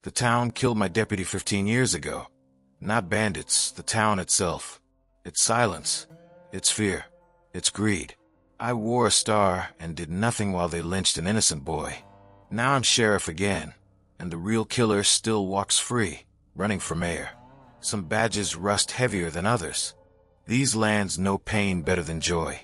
The town killed my deputy 15 years ago. Not bandits, the town itself. Its silence, its fear, its greed. I wore a star and did nothing while they lynched an innocent boy. Now I'm sheriff again, and the real killer still walks free, running for mayor. Some badges rust heavier than others. These lands know pain better than joy.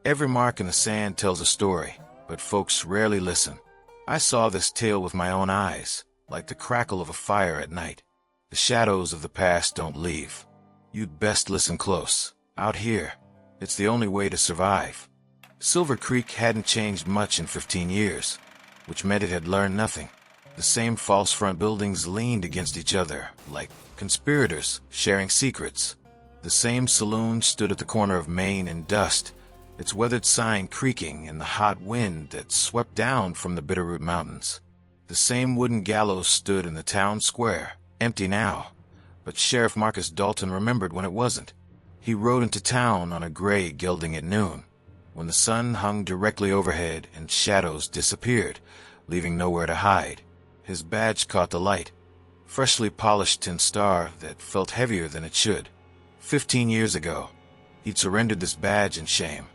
Every mark in the sand tells a story, but folks rarely listen. I saw this tale with my own eyes, like the crackle of a fire at night. The shadows of the past don't leave. You'd best listen close. Out here, it's the only way to survive. Silver Creek hadn't changed much in 15 years, which meant it had learned nothing. The same false front buildings leaned against each other, like conspirators sharing secrets. The same saloon stood at the corner of Main and Dust, its weathered sign creaking in the hot wind that swept down from the Bitterroot Mountains. The same wooden gallows stood in the town square, empty now, but Sheriff Marcus Dalton remembered when it wasn't. He rode into town on a gray gelding at noon, when the sun hung directly overhead and shadows disappeared, leaving nowhere to hide. His badge caught the light, freshly polished tin star that felt heavier than it should. 15 years ago, he'd surrendered this badge in shame.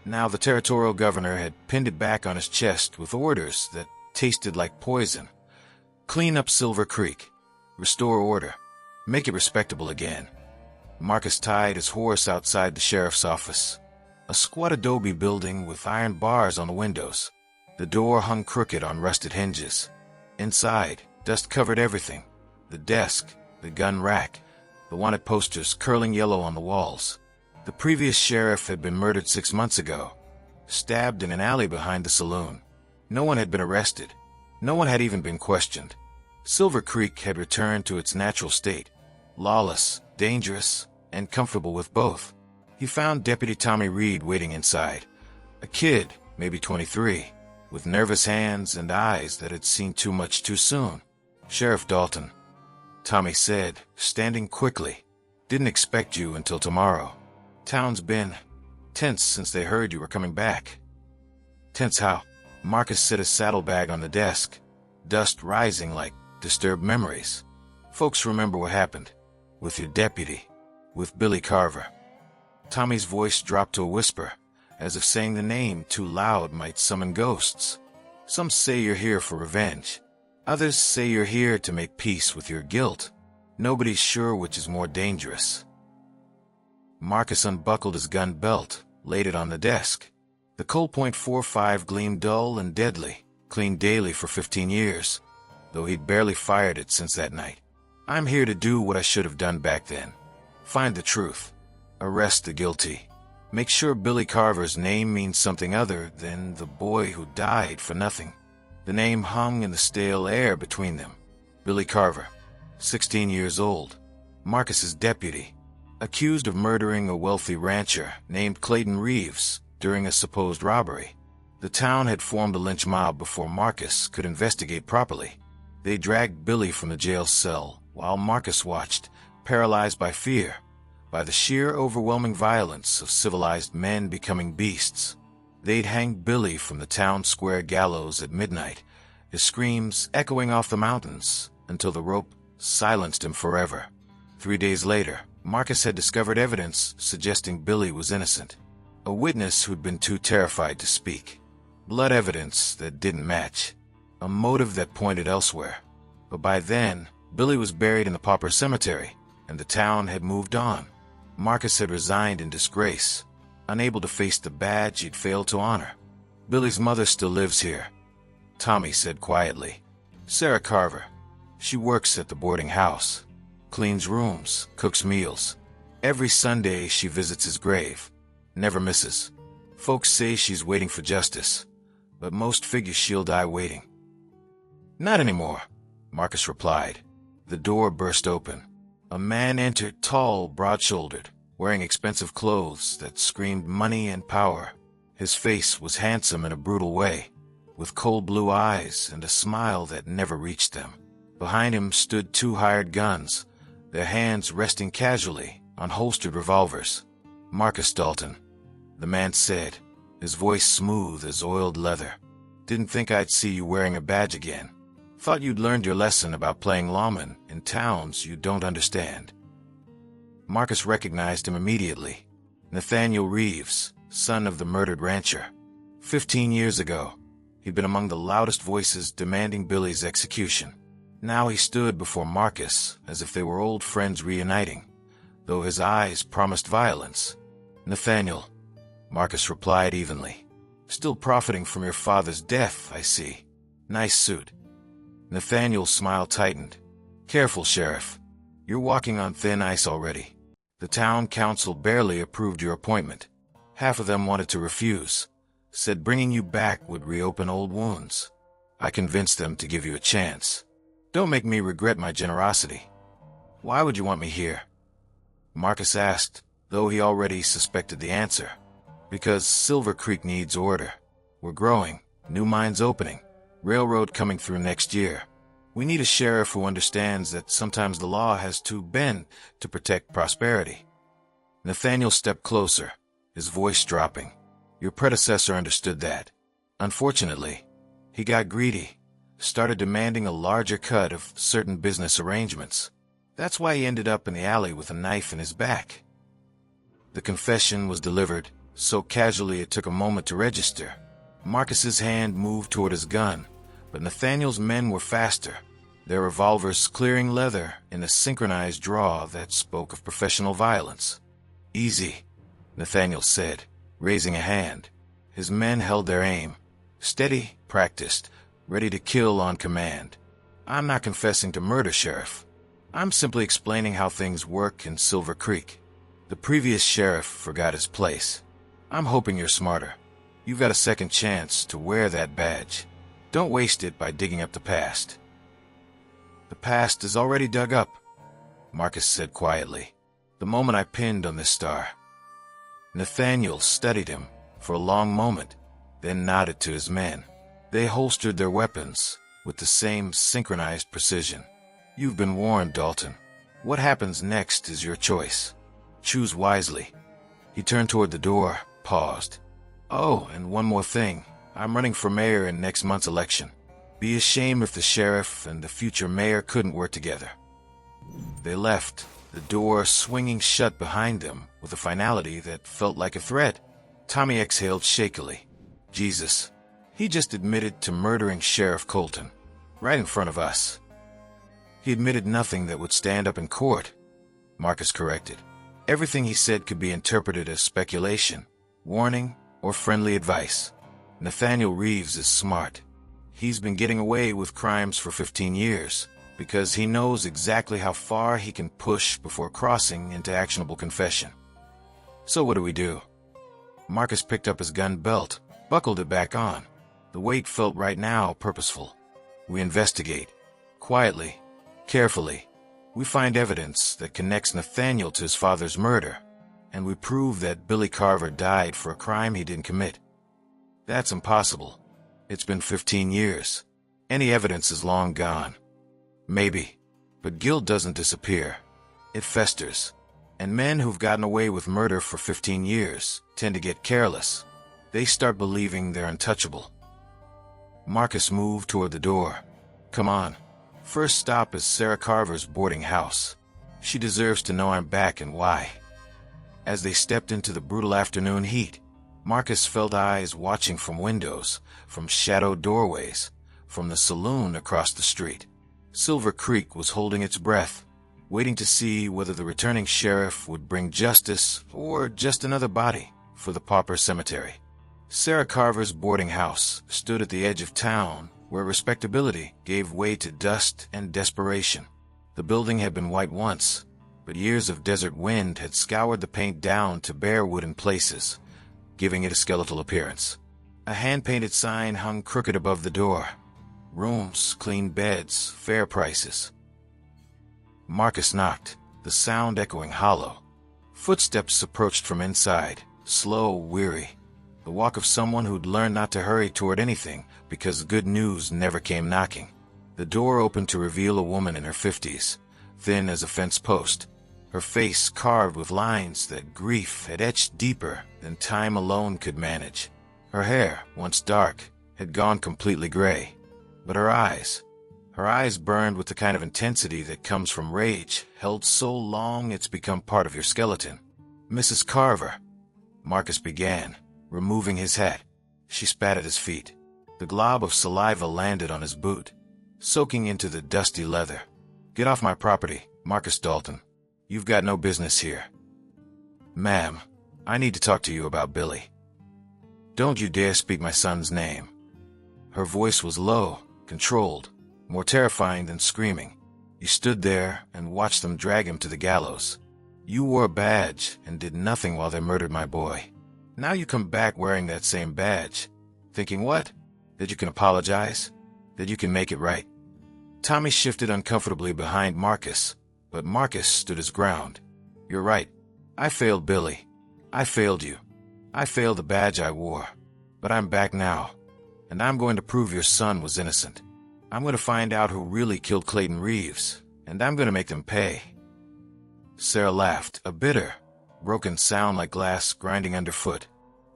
Now the territorial governor had pinned it back on his chest with orders that tasted like poison. Clean up Silver Creek. Restore order. Make it respectable again. Marcus tied his horse outside the sheriff's office. A squat adobe building with iron bars on the windows. The door hung crooked on rusted hinges. Inside, dust covered everything. The desk, the gun rack, the wanted posters curling yellow on the walls. The previous sheriff had been murdered 6 months ago, stabbed in an alley behind the saloon. No one had been arrested. No one had even been questioned. Silver Creek had returned to its natural state, lawless, dangerous, and comfortable with both. He found Deputy Tommy Reed waiting inside, a kid, maybe 23, with nervous hands and eyes that had seen too much too soon. "Sheriff Dalton," Tommy said, standing quickly. "Didn't expect you until tomorrow. Town's been tense since they heard you were coming back." "Tense how?" Marcus set his saddlebag on the desk, dust rising like disturbed memories. "Folks remember what happened. With your deputy. With Billy Carver." Tommy's voice dropped to a whisper, as if saying the name too loud might summon ghosts. "Some say you're here for revenge. Others say you're here to make peace with your guilt. Nobody's sure which is more dangerous." Marcus unbuckled his gun belt, laid it on the desk. The Colt .45 gleamed dull and deadly, cleaned daily for 15 years, though he'd barely fired it since that night. "I'm here to do what I should have done back then. Find the truth. Arrest the guilty. Make sure Billy Carver's name means something other than the boy who died for nothing." The name hung in the stale air between them. Billy Carver, 16 years old, Marcus's deputy, accused of murdering a wealthy rancher named Clayton Reeves during a supposed robbery. The town had formed a lynch mob before Marcus could investigate properly. They dragged Billy from the jail cell while Marcus watched, paralyzed by fear, by the sheer overwhelming violence of civilized men becoming beasts. They'd hang Billy from the town square gallows at midnight, his screams echoing off the mountains until the rope silenced him forever. 3 days later, Marcus had discovered evidence suggesting Billy was innocent. A witness who'd been too terrified to speak. Blood evidence that didn't match. A motive that pointed elsewhere. But by then, Billy was buried in the pauper cemetery, and the town had moved on. Marcus had resigned in disgrace, unable to face the badge he'd failed to honor. "Billy's mother still lives here," Tommy said quietly. "Sarah Carver. She works at the boarding house. Cleans rooms, cooks meals. Every Sunday she visits his grave. Never misses. Folks say she's waiting for justice, but most figure she'll die waiting." "Not anymore," Marcus replied. The door burst open. A man entered, tall, broad-shouldered, wearing expensive clothes that screamed money and power. His face was handsome in a brutal way, with cold blue eyes and a smile that never reached them. Behind him stood 2 hired guns, their hands resting casually on holstered revolvers. "Marcus Dalton," the man said, his voice smooth as oiled leather. "Didn't think I'd see you wearing a badge again. Thought you'd learned your lesson about playing lawman in towns you don't understand. Marcus recognized him immediately. Nathaniel Reeves, son of the murdered rancher. 15 years ago, he'd been among the loudest voices demanding Billy's execution. Now he stood before Marcus as if they were old friends reuniting, though his eyes promised violence. "Nathaniel," Marcus replied evenly. "Still profiting from your father's death, I see. Nice suit." Nathaniel's smile tightened. "Careful, Sheriff. You're walking on thin ice already. The town council barely approved your appointment. Half of them wanted to refuse, said bringing you back would reopen old wounds. I convinced them to give you a chance. Don't make me regret my generosity." "Why would you want me here?" Marcus asked, though he already suspected the answer. "Because Silver Creek needs order. We're growing, new mines opening, railroad coming through next year. We need a sheriff who understands that sometimes the law has to bend to protect prosperity." Nathaniel stepped closer, his voice dropping. "Your predecessor understood that. Unfortunately, he got greedy, started demanding a larger cut of certain business arrangements. That's why he ended up in the alley with a knife in his back." The confession was delivered so casually it took a moment to register. Marcus's hand moved toward his gun, but Nathaniel's men were faster, their revolvers clearing leather in a synchronized draw that spoke of professional violence. "Easy," Nathaniel said, raising a hand. His men held their aim, steady, practiced, ready to kill on command. "I'm not confessing to murder, Sheriff. I'm simply explaining how things work in Silver Creek. The previous sheriff forgot his place. I'm hoping you're smarter. You've got a second chance to wear that badge. Don't waste it by digging up the past." "The past is already dug up," Marcus said quietly, "the moment I pinned on this star." Nathaniel studied him for a long moment, then nodded to his men. They holstered their weapons with the same synchronized precision. "You've been warned, Dalton. What happens next is your choice. Choose wisely." He turned toward the door, paused. "Oh, and one more thing. I'm running for mayor in next month's election. Be a shame if the sheriff and the future mayor couldn't work together." They left, the door swinging shut behind them with a finality that felt like a threat. Tommy exhaled shakily. Jesus, he just admitted to murdering Sheriff Colton, right in front of us. "He admitted nothing that would stand up in court," Marcus corrected. "Everything he said could be interpreted as speculation, warning, or friendly advice. Nathaniel Reeves is smart. He's been getting away with crimes for 15 years because he knows exactly how far he can push before crossing into actionable confession." "So what do we do?" Marcus picked up his gun belt, buckled it back on. The weight felt right now purposeful. "We investigate. Quietly. Carefully. We find evidence that connects Nathaniel to his father's murder, and we prove that Billy Carver died for a crime he didn't commit." "That's impossible. It's been 15 years. Any evidence is long gone." "Maybe. But guilt doesn't disappear. It festers. And men who've gotten away with murder for 15 years tend to get careless. They start believing they're untouchable." Marcus moved toward the door. "Come on. First stop is Sarah Carver's boarding house. She deserves to know I'm back and why." As they stepped into the brutal afternoon heat, Marcus felt eyes watching from windows, from shadowed doorways, from the saloon across the street. Silver Creek was holding its breath, waiting to see whether the returning sheriff would bring justice or just another body for the pauper cemetery. Sarah Carver's boarding house stood at the edge of town where respectability gave way to dust and desperation. The building had been white once, but years of desert wind had scoured the paint down to bare wood in places, giving it a skeletal appearance. A hand-painted sign hung crooked above the door. Rooms, clean beds, fair prices. Marcus knocked, the sound echoing hollow. Footsteps approached from inside, slow, weary. The walk of someone who'd learned not to hurry toward anything because good news never came knocking. The door opened to reveal a woman in her 50s, thin as a fence post, her face carved with lines that grief had etched deeper than time alone could manage. Her hair, once dark, had gone completely gray, but her eyes, Her eyes burned with the kind of intensity that comes from rage, held so long it's become part of your skeleton. "Mrs. Carver," Marcus began, removing his hat. She spat at his feet. The glob of saliva landed on his boot, soaking into the dusty leather. "Get off my property, Marcus Dalton. You've got no business here." "Ma'am, I need to talk to you about Billy." "Don't you dare speak my son's name." Her voice was low, controlled, more terrifying than screaming. "You stood there and watched them drag him to the gallows. You wore a badge and did nothing while they murdered my boy. Now you come back wearing that same badge, thinking what? That you can apologize? That you can make it right?" Tommy shifted uncomfortably behind Marcus, but Marcus stood his ground. "You're right. I failed Billy. I failed you. I failed the badge I wore. But I'm back now, and I'm going to prove your son was innocent. I'm going to find out who really killed Clayton Reeves, and I'm going to make them pay." Sarah laughed, a bitter, broken sound like glass grinding underfoot.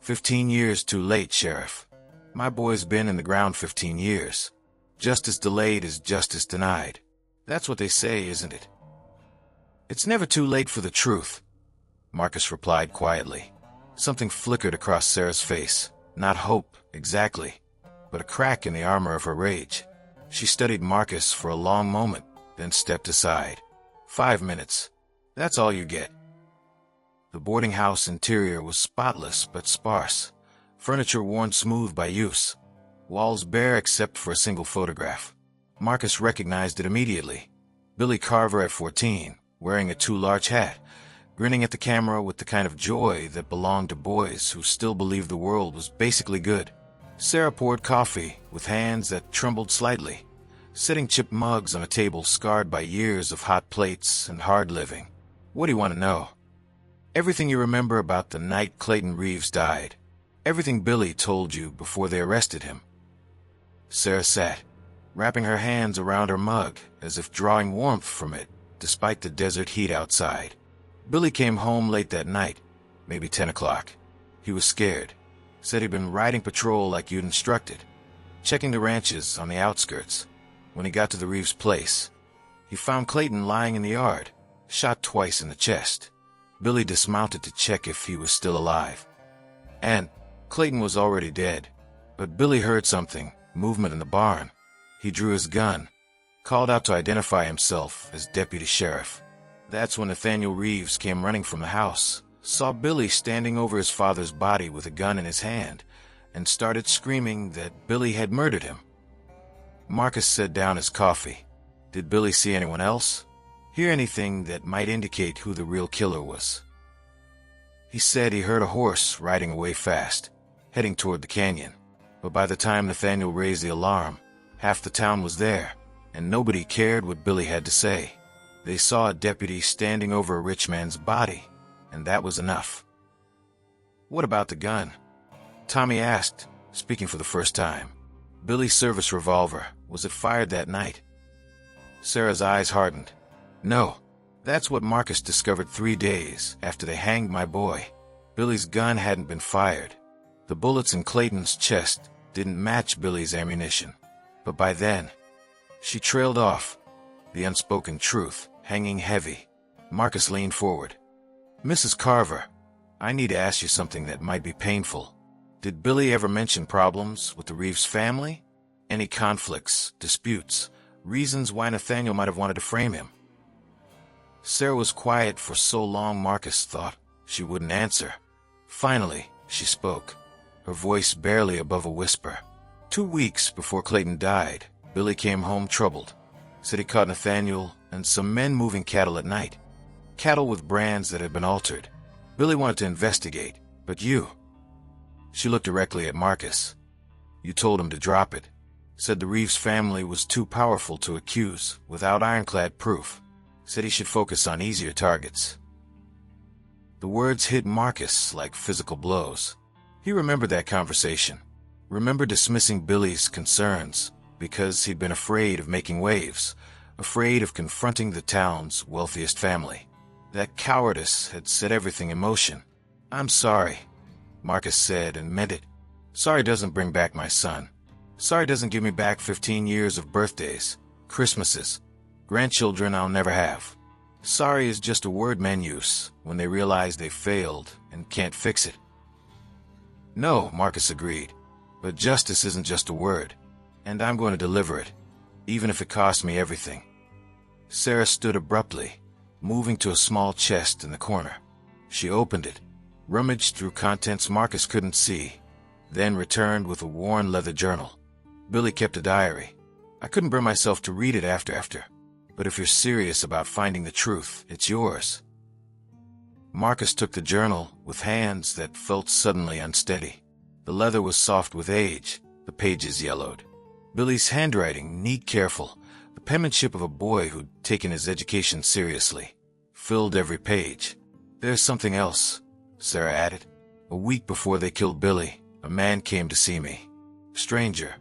15 years too late, Sheriff. My boy's been in the ground 15 years. Justice delayed is justice denied. That's what they say, isn't it?" "It's never too late for the truth," Marcus replied quietly. Something flickered across Sarah's face. Not hope, exactly, but a crack in the armor of her rage. She studied Marcus for a long moment, then stepped aside. 5 minutes. That's all you get." The boarding house interior was spotless but sparse, furniture worn smooth by use, walls bare except for a single photograph. Marcus recognized it immediately. Billy Carver at 14, wearing a too-large hat, grinning at the camera with the kind of joy that belonged to boys who still believed the world was basically good. Sarah poured coffee with hands that trembled slightly, setting chipped mugs on a table scarred by years of hot plates and hard living. "What do you want to know?" "Everything you remember about the night Clayton Reeves died. Everything Billy told you before they arrested him." Sarah sat, wrapping her hands around her mug as if drawing warmth from it, despite the desert heat outside. "Billy came home late that night, maybe 10 o'clock. He was scared. Said he'd been riding patrol like you'd instructed, checking the ranches on the outskirts. When he got to the Reeves place, he found Clayton lying in the yard, shot twice in the chest. Billy dismounted to check if he was still alive. And Clayton was already dead. But Billy heard something, movement in the barn. He drew his gun, called out to identify himself as deputy sheriff. That's when Nathaniel Reeves came running from the house, saw Billy standing over his father's body with a gun in his hand, and started screaming that Billy had murdered him." Marcus set down his coffee. "Did Billy see anyone else? Hear anything that might indicate who the real killer was?" "He said he heard a horse riding away fast, heading toward the canyon. But by the time Nathaniel raised the alarm, half the town was there, and nobody cared what Billy had to say. They saw a deputy standing over a rich man's body, and that was enough." "What about the gun?" Tommy asked, speaking for the first time. "Billy's service revolver, was it fired that night?" Sarah's eyes hardened. "No, that's what Marcus discovered 3 days after they hanged my boy. Billy's gun hadn't been fired. The bullets in Clayton's chest didn't match Billy's ammunition. But by then," she trailed off, the unspoken truth hanging heavy. Marcus leaned forward. "Mrs. Carver, I need to ask you something that might be painful. Did Billy ever mention problems with the Reeves family? Any conflicts, disputes, reasons why Nathaniel might have wanted to frame him?" Sarah was quiet for so long Marcus thought she wouldn't answer. Finally, she spoke, her voice barely above a whisper. 2 weeks before Clayton died, Billy came home troubled. Said he caught Nathaniel and some men moving cattle at night. Cattle with brands that had been altered. Billy wanted to investigate, but you... She looked directly at Marcus. "You told him to drop it. Said the Reeves family was too powerful to accuse without ironclad proof. Said he should focus on easier targets." The words hit Marcus like physical blows. He remembered that conversation. Remembered dismissing Billy's concerns because he'd been afraid of making waves, afraid of confronting the town's wealthiest family. That cowardice had set everything in motion. "I'm sorry," Marcus said and meant it. "Sorry doesn't bring back my son. Sorry doesn't give me back 15 years of birthdays. Christmases. Grandchildren I'll never have. Sorry is just a word men use when they realize they failed and can't fix it. No, Marcus agreed. But justice isn't just a word, and I'm going to deliver it, even if it costs me everything. Sarah stood abruptly, moving to a small chest in the corner. She opened it, rummaged through contents Marcus couldn't see, then returned with a worn leather journal. Billy kept a diary. I couldn't bring myself to read it after, but if you're serious about finding the truth, it's yours. Marcus took the journal with hands that felt suddenly unsteady. The leather was soft with age, the pages yellowed. Billy's handwriting, neat, careful, the penmanship of a boy who'd taken his education seriously, filled every page. There's something else, Sarah added. A week before they killed Billy, a man came to see me. Stranger.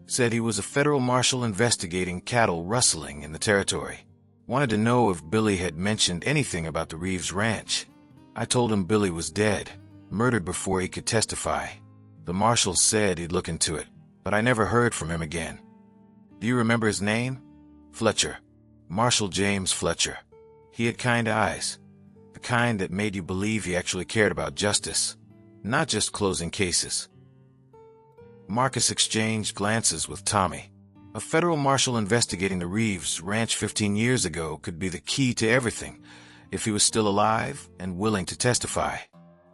Said he was a federal marshal investigating cattle rustling in the territory. Wanted to know if Billy had mentioned anything about the Reeves Ranch. I told him Billy was dead, murdered before he could testify. The marshal said he'd look into it, but I never heard from him again. Do you remember his name? Fletcher. Marshal James Fletcher. He had kind eyes, the kind that made you believe he actually cared about justice, not just closing cases. Marcus exchanged glances with Tommy. A federal marshal investigating the Reeves Ranch 15 years ago could be the key to everything, if he was still alive and willing to testify.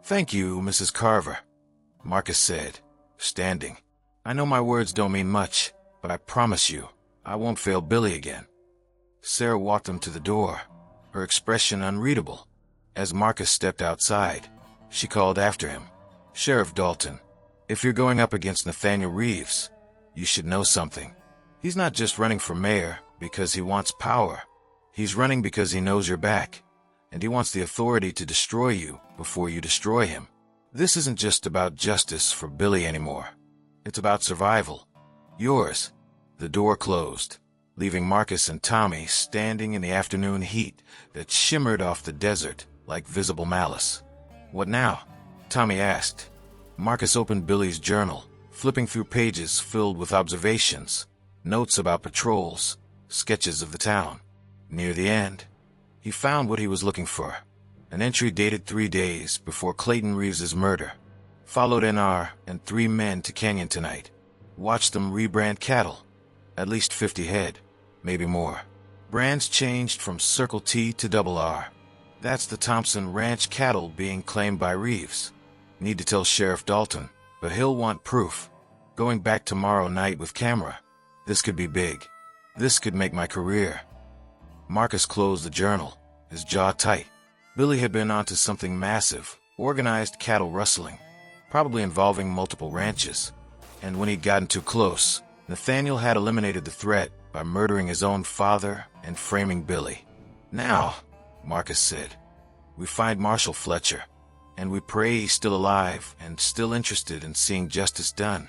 Thank you, Mrs. Carver, Marcus said, standing. I know my words don't mean much, but I promise you, I won't fail Billy again. Sarah walked him to the door, her expression unreadable. As Marcus stepped outside, she called after him. Sheriff Dalton, if you're going up against Nathaniel Reeves, you should know something. He's not just running for mayor because he wants power. He's running because he knows you're back, and he wants the authority to destroy you before you destroy him. This isn't just about justice for Billy anymore. It's about survival. Yours. The door closed, leaving Marcus and Tommy standing in the afternoon heat that shimmered off the desert like visible malice. What now? Tommy asked. Marcus opened Billy's journal, flipping through pages filled with observations, notes about patrols, sketches of the town. Near the end, he found what he was looking for. An entry dated 3 days before Clayton Reeves's murder. Followed NR and 3 men to Canyon tonight. Watched them rebrand cattle. At least 50 head, maybe more. Brands changed from Circle T to Double R. That's the Thompson Ranch cattle being claimed by Reeves. Need to tell Sheriff Dalton, but he'll want proof. Going back tomorrow night with camera. This could be big. This could make my career. Marcus closed the journal, his jaw tight. Billy had been onto something massive, organized cattle rustling, probably involving multiple ranches. And when he'd gotten too close, Nathaniel had eliminated the threat by murdering his own father and framing Billy. Now, Marcus said, we find Marshal Fletcher, and we pray he's still alive and still interested in seeing justice done.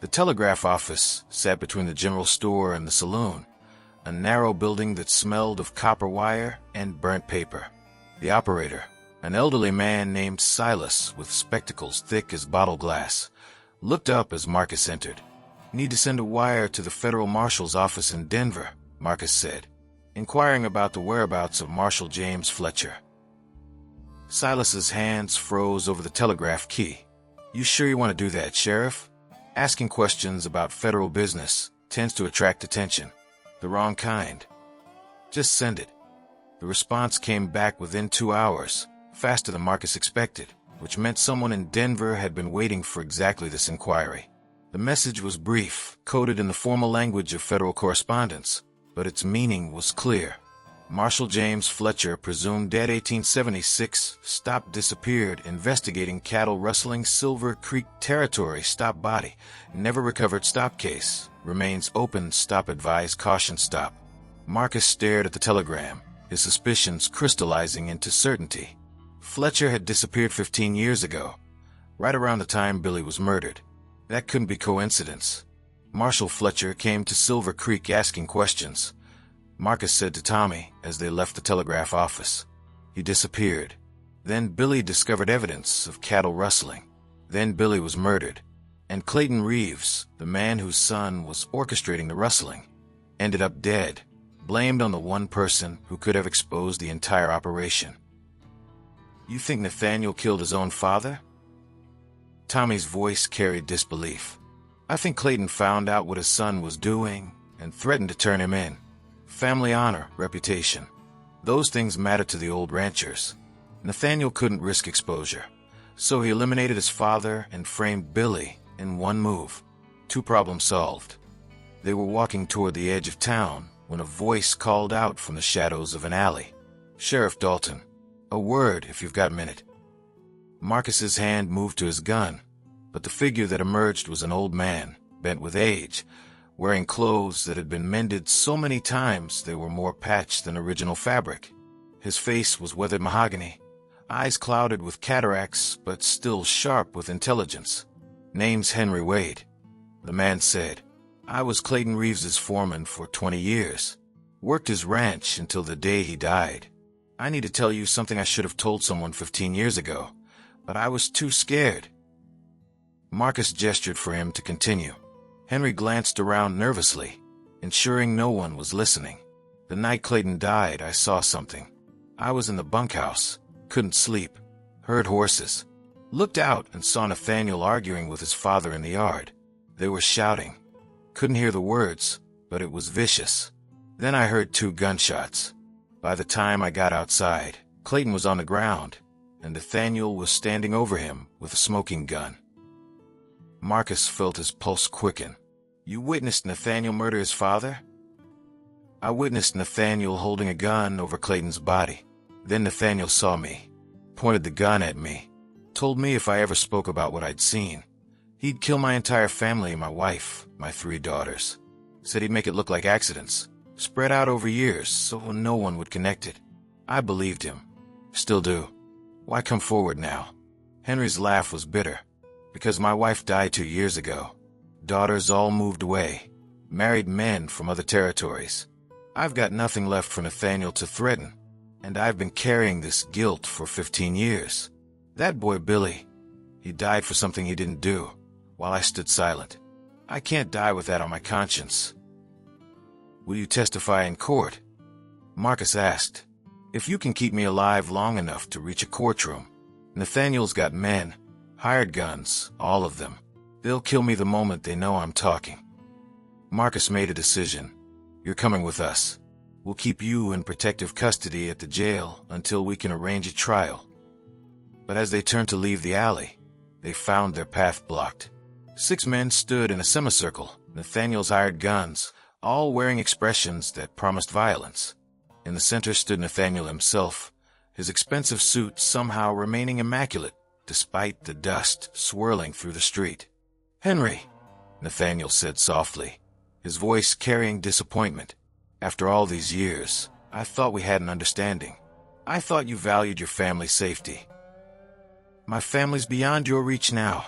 The telegraph office sat between the general store and the saloon, a narrow building that smelled of copper wire and burnt paper. The operator, an elderly man named Silas with spectacles thick as bottle glass, looked up as Marcus entered. Need to send a wire to the federal marshal's office in Denver, Marcus said, inquiring about the whereabouts of Marshal James Fletcher. Silas's hands froze over the telegraph key. You sure you want to do that, Sheriff? Asking questions about federal business tends to attract attention. The wrong kind. Just send it. The response came back within 2 hours, faster than Marcus expected, which meant someone in Denver had been waiting for exactly this inquiry. The message was brief, coded in the formal language of federal correspondence, but its meaning was clear. Marshal James Fletcher, presumed dead 1876, stopped disappeared, investigating cattle rustling Silver Creek territory, stop body, never recovered stop case, remains open, stop advised, caution stop. Marcus stared at the telegram, his suspicions crystallizing into certainty. Fletcher had disappeared 15 years ago, right around the time Billy was murdered. That couldn't be coincidence. Marshal Fletcher came to Silver Creek asking questions. Marcus said to Tommy as they left the telegraph office. He disappeared. Then Billy discovered evidence of cattle rustling. Then Billy was murdered. And Clayton Reeves, the man whose son was orchestrating the rustling, ended up dead, blamed on the one person who could have exposed the entire operation. You think Nathaniel killed his own father? Tommy's voice carried disbelief. I think Clayton found out what his son was doing and threatened to turn him in. Family honor, reputation. Those things matter to the old ranchers. Nathaniel couldn't risk exposure, so he eliminated his father and framed Billy in one move. 2 problems solved. They were walking toward the edge of town when a voice called out from the shadows of an alley. Sheriff Dalton, a word if you've got a minute. Marcus's hand moved to his gun, but the figure that emerged was an old man, bent with age, wearing clothes that had been mended so many times they were more patched than original fabric. His face was weathered mahogany, eyes clouded with cataracts but still sharp with intelligence. Name's Henry Wade. The man said, I was Clayton Reeves's foreman for 20 years. Worked his ranch until the day he died. I need to tell you something I should have told someone 15 years ago, but I was too scared. Marcus gestured for him to continue. Henry glanced around nervously, ensuring no one was listening. The night Clayton died, I saw something. I was in the bunkhouse, couldn't sleep, heard horses. Looked out and saw Nathaniel arguing with his father in the yard. They were shouting. Couldn't hear the words, but it was vicious. Then I heard 2 gunshots. By the time I got outside, Clayton was on the ground, and Nathaniel was standing over him with a smoking gun. Marcus felt his pulse quicken. You witnessed Nathaniel murder his father? I witnessed Nathaniel holding a gun over Clayton's body. Then Nathaniel saw me, pointed the gun at me, told me if I ever spoke about what I'd seen, he'd kill my entire family, my wife, my 3 daughters. Said he'd make it look like accidents, spread out over years so no one would connect it. I believed him. Still do. Why come forward now? Henry's laugh was bitter. Because my wife died 2 years ago. Daughters all moved away, married men from other territories. I've got nothing left for Nathaniel to threaten, and I've been carrying this guilt for 15 years. That boy Billy, he died for something he didn't do, while I stood silent. I can't die with that on my conscience. Will you testify in court? Marcus asked. If you can keep me alive long enough to reach a courtroom. Nathaniel's got men. Hired guns, all of them. They'll kill me the moment they know I'm talking. Marcus made a decision. You're coming with us. We'll keep you in protective custody at the jail until we can arrange a trial. But as they turned to leave the alley, they found their path blocked. 6 men stood in a semicircle, Nathaniel's hired guns, all wearing expressions that promised violence. In the center stood Nathaniel himself, his expensive suit somehow remaining immaculate, despite the dust swirling through the street. Henry, Nathaniel said softly, his voice carrying disappointment. After all these years, I thought we had an understanding. I thought you valued your family's safety. My family's beyond your reach now,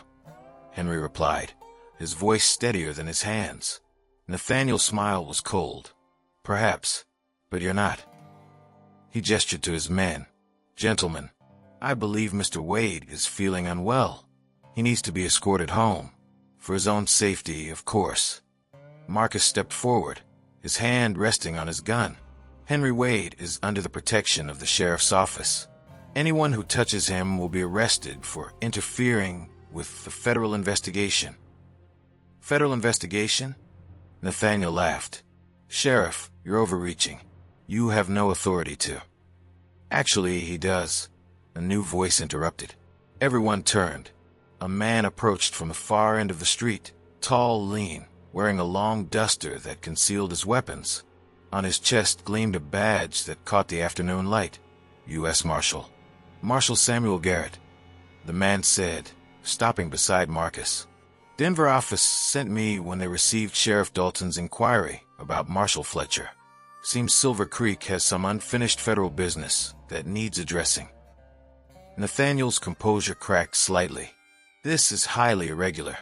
Henry replied, his voice steadier than his hands. Nathaniel's smile was cold. Perhaps, but you're not. He gestured to his men. Gentlemen, I believe Mr. Wade is feeling unwell. He needs to be escorted home. For his own safety, of course. Marcus stepped forward, his hand resting on his gun. Henry Wade is under the protection of the sheriff's office. Anyone who touches him will be arrested for interfering with the federal investigation. Federal investigation? Nathaniel laughed. Sheriff, you're overreaching. You have no authority to. Actually, he does. A new voice interrupted. Everyone turned. A man approached from the far end of the street, tall, lean, wearing a long duster that concealed his weapons. On his chest gleamed a badge that caught the afternoon light. U.S. Marshal. Marshal Samuel Garrett. The man said, stopping beside Marcus. Denver office sent me when they received Sheriff Dalton's inquiry about Marshal Fletcher. Seems Silver Creek has some unfinished federal business that needs addressing. Nathaniel's composure cracked slightly. This is highly irregular.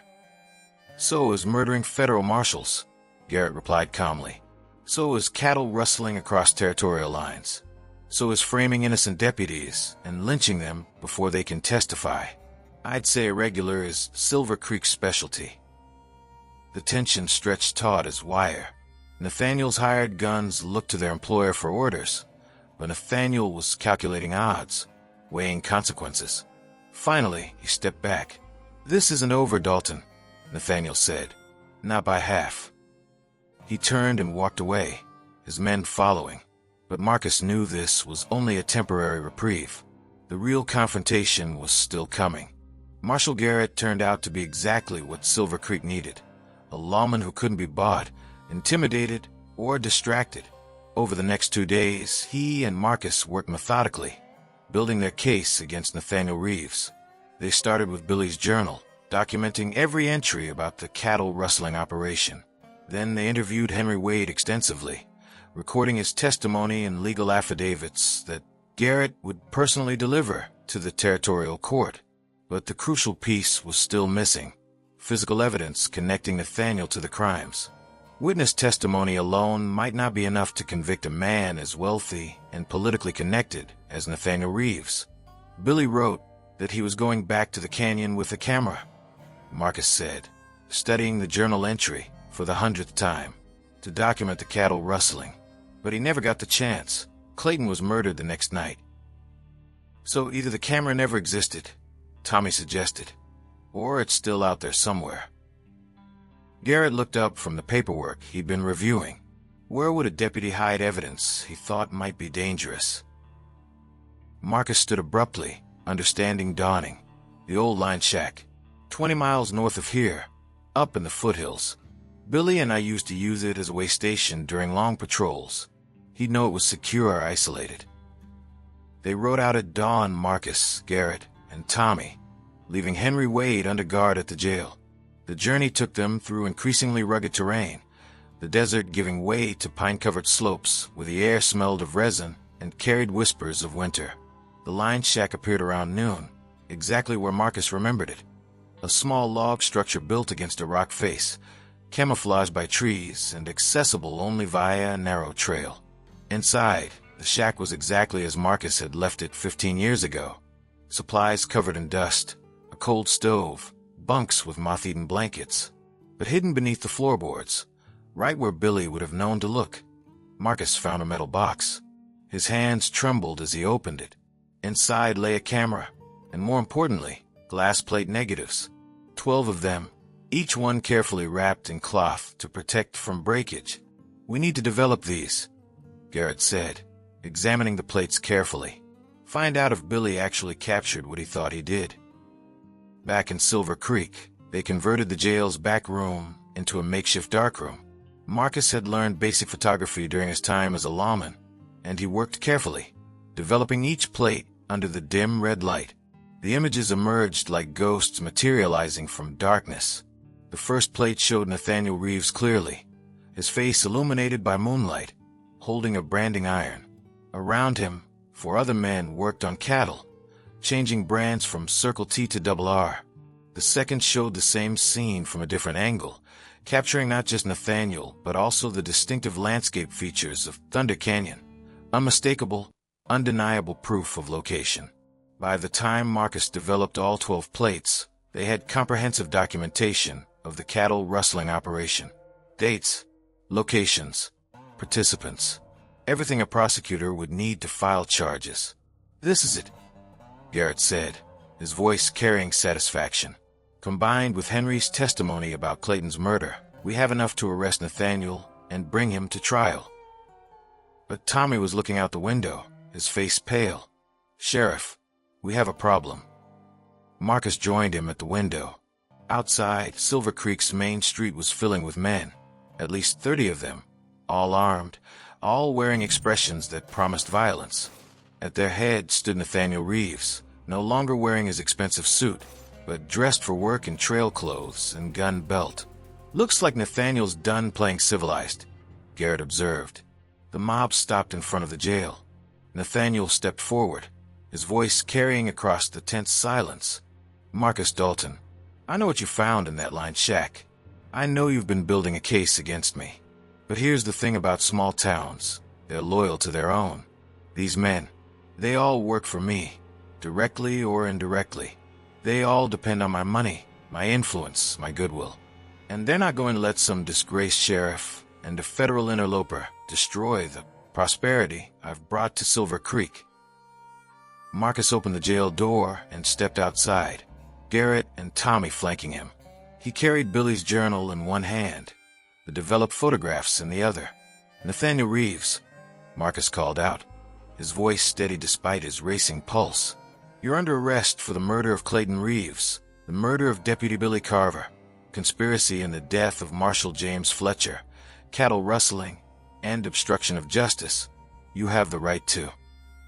So is murdering federal marshals, Garrett replied calmly. So is cattle rustling across territorial lines. So is framing innocent deputies and lynching them before they can testify. I'd say irregular is Silver Creek's specialty. The tension stretched taut as wire. Nathaniel's hired guns looked to their employer for orders, but Nathaniel was calculating odds, weighing consequences. Finally, he stepped back. "This isn't over, Dalton," Nathaniel said. "Not by half." He turned and walked away, his men following. But Marcus knew this was only a temporary reprieve. The real confrontation was still coming. Marshal Garrett turned out to be exactly what Silver Creek needed. A lawman who couldn't be bought, intimidated, or distracted. Over the next 2 days, he and Marcus worked methodically, building their case against Nathaniel Reeves. They started with Billy's journal, documenting every entry about the cattle rustling operation. Then they interviewed Henry Wade extensively, recording his testimony and legal affidavits that Garrett would personally deliver to the territorial court. But the crucial piece was still missing: physical evidence connecting Nathaniel to the crimes. Witness testimony alone might not be enough to convict a man as wealthy and politically connected as Nathaniel Reeves. Billy wrote that he was going back to the canyon with a camera, Marcus said, studying the journal entry for the 100th time to document the cattle rustling. But he never got the chance. Clayton was murdered the next night. So either the camera never existed, Tommy suggested, or it's still out there somewhere. Garrett looked up from the paperwork he'd been reviewing. Where would a deputy hide evidence he thought might be dangerous? Marcus stood abruptly, understanding dawning. The old line shack, 20 miles north of here, up in the foothills. Billy and I used to use it as a way station during long patrols. He'd know it was secure, isolated. They rode out at dawn, Marcus, Garrett, and Tommy, leaving Henry Wade under guard at the jail. The journey took them through increasingly rugged terrain, the desert giving way to pine-covered slopes where the air smelled of resin and carried whispers of winter. The line shack appeared around noon, exactly where Marcus remembered it. A small log structure built against a rock face, camouflaged by trees and accessible only via a narrow trail. Inside, the shack was exactly as Marcus had left it 15 years ago. Supplies covered in dust, a cold stove, bunks with moth-eaten blankets. But hidden beneath the floorboards, right where Billy would have known to look, Marcus found a metal box. His hands trembled as he opened it. Inside lay a camera, and more importantly, glass plate negatives. 12 of them, each one carefully wrapped in cloth to protect from breakage. "We need to develop these," Garrett said, examining the plates carefully. "Find out if Billy actually captured what he thought he did." Back in Silver Creek, they converted the jail's back room into a makeshift darkroom. Marcus had learned basic photography during his time as a lawman, and he worked carefully, developing each plate under the dim red light. The images emerged like ghosts materializing from darkness. The first plate showed Nathaniel Reeves clearly, his face illuminated by moonlight, holding a branding iron. Around him, 4 other men worked on cattle, changing brands from Circle T to Double R. The second showed the same scene from a different angle, capturing not just Nathaniel, but also the distinctive landscape features of Thunder Canyon. Unmistakable, undeniable proof of location. By the time Marcus developed all 12 plates, they had comprehensive documentation of the cattle rustling operation. Dates, locations, participants, everything a prosecutor would need to file charges. "This is it," Garrett said, his voice carrying satisfaction. "Combined with Henry's testimony about Clayton's murder, we have enough to arrest Nathaniel and bring him to trial." But Tommy was looking out the window, his face pale. "Sheriff, we have a problem." Marcus joined him at the window. Outside, Silver Creek's main street was filling with men, at least 30 of them, all armed, all wearing expressions that promised violence. At their head stood Nathaniel Reeves, no longer wearing his expensive suit, but dressed for work in trail clothes and gun belt. "Looks like Nathaniel's done playing civilized," Garrett observed. The mob stopped in front of the jail. Nathaniel stepped forward, his voice carrying across the tense silence. "Marcus Dalton, I know what you found in that lined shack. I know you've been building a case against me. But here's the thing about small towns. They're loyal to their own. These men, they all work for me, directly or indirectly. They all depend on my money, my influence, my goodwill. And they're not going to let some disgraced sheriff and a federal interloper destroy the prosperity I've brought to Silver Creek. Marcus opened the jail door and stepped outside, Garrett and Tommy flanking him. He carried Billy's journal in one hand, the developed photographs in the other. "Nathaniel Reeves," Marcus called out, his voice steady despite his racing pulse. "You're under arrest for the murder of Clayton Reeves, the murder of Deputy Billy Carver, conspiracy in the death of Marshal James Fletcher, cattle rustling, and obstruction of justice. You have the right to."